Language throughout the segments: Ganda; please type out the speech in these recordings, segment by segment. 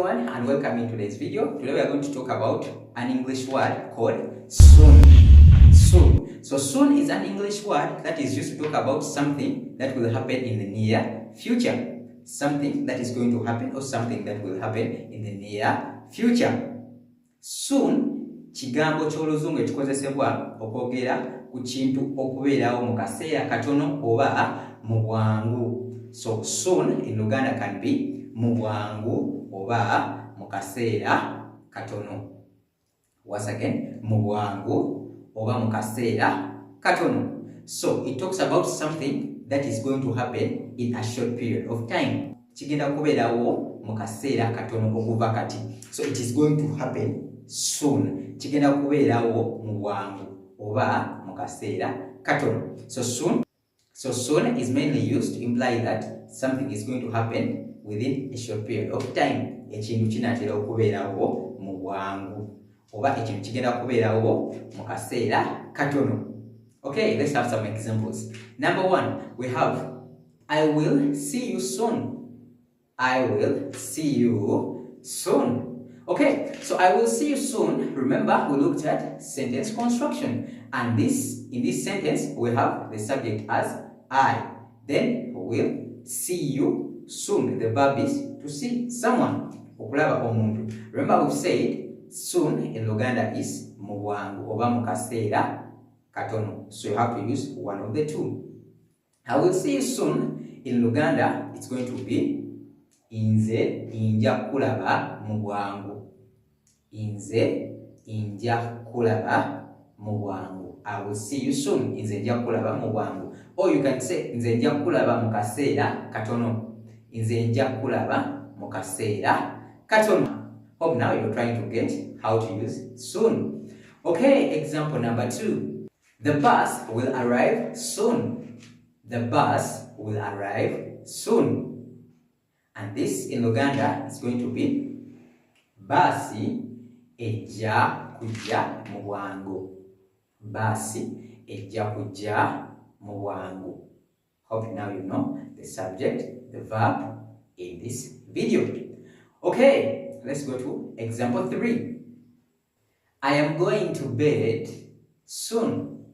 everyone and welcome in today's video. Today we are going to talk about an English word called soon. Soon. So soon is an English word that is used to talk about something that will happen in the near future. Something that is going to happen or something that will happen in the near future. Soon kigambo ky'oluzungu ekikozesebwa okwogera ku kintu okubeerawo mu kaseera katono oba mu bwangu. So soon in Luganda can be mu bwangu oba mu kaseera katono. Once again, mu bwangu oba mu kaseera katono. So it talks about something that is going to happen in a short period of time. Kigenda kubeerawo mu kaseera katono okuva kati. So it is going to happen soon. Kigenda kubeerawo mu bwangu oba mu kaseera katono. So soon is mainly used to imply that something is going to happen within a short period of time. Ekintu kinaatera okubeerawo mu bwangu oba ekintu kigenda kubeerawo mu kaseera katono. Okay, let's have some examples. Number one, we have I will see you soon. I will see you soon. Okay, so I will see you soon. Remember, we looked at sentence construction, and in this sentence we have the subject as I. Then we will see you soon. The verb is to see someone. Okulaba omuntu. Remember, we've said soon in Luganda is mu bwangu oba mu kaseera katono. So you have to use one of the two. I will see you soon in Luganda. It's going to be Inze inja kulaba mu bwangu. Inze inja kulaba mu bwangu. I will see you soon. Inze inja kulaba mu bwangu. Or you can say Inze inja kulaba mu kaseera katono. Inze inja kulaba mu kaseera katono. Hope now you're trying to get how to use soon. Okay, example number 2. The bus will arrive soon. The bus will arrive soon. And this in Luganda is going to be basi ejja kujja mu bwangu. Basi ejja kujja mu bwangu. Hope now you know the subject, the verb in this video. Okay, let's go to example 3. I am going to bed soon.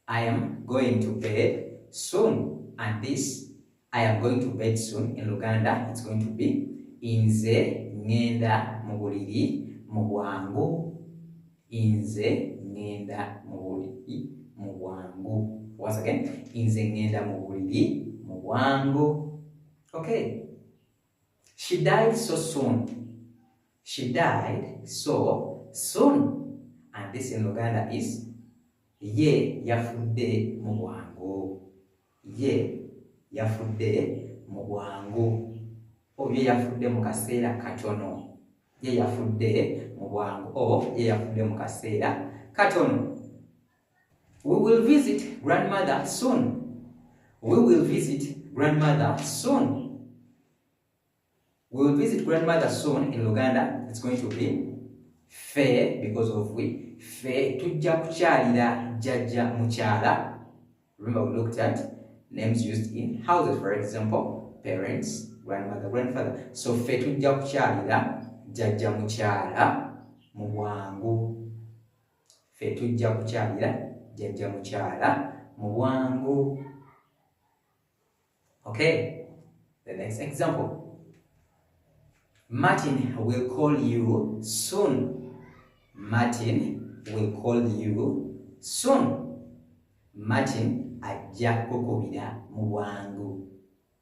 I am going to bed soon. And this I am going to bed soon in Luganda, it's going to be Inze ngenda mu buliri mu bwangu. Inze ngenda mu buliri mu bwangu. Once again, Inze ngenda mu buliri mu bwangu. Okay. She died so soon. She died so soon. And this in Luganda is ye yafudde mu bwangu. Ye yafudde mu bwangu. O ye yafudde mu kaseera katono. Ye yafudde mu bwangu. O ye yafudde mu kaseera katono. We will visit grandmother soon. We will visit grandmother soon. We will visit grandmother soon in Luganda. It's going to be fe because of we. Fe tujja kukyalira jjajja mukyala. Remember we looked at names used in houses, for example, parents, grandmother, grandfather. So fe tujja kukyalira jjajja mukyala mu bwangu. Fe tujja kukyalira jjajja mukyala mu bwangu. Okay, the next example. Martin will call you soon. Martin will call you soon. Martin ajja kukubira mu bwangu.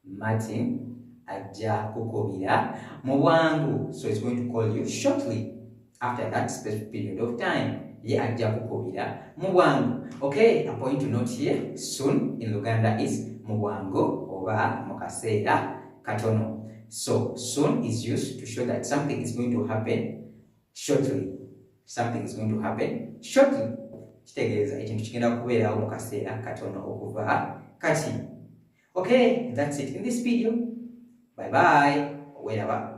Martin ajja kukubira mu bwangu. So it's going to call you shortly after that specific period of time. Ye ajja kukubira mu bwangu. Okay, a point to note here. Soon in Luganda is mu bwangu oba mu kaseera katono. So soon is used to show that something is going to happen shortly. Something is going to happen shortly. Kitegeeza ekintu kigenda kubeerawo mu kaseera katono okuva kati. Okay, that's it in this video. Bye bye. Weraba.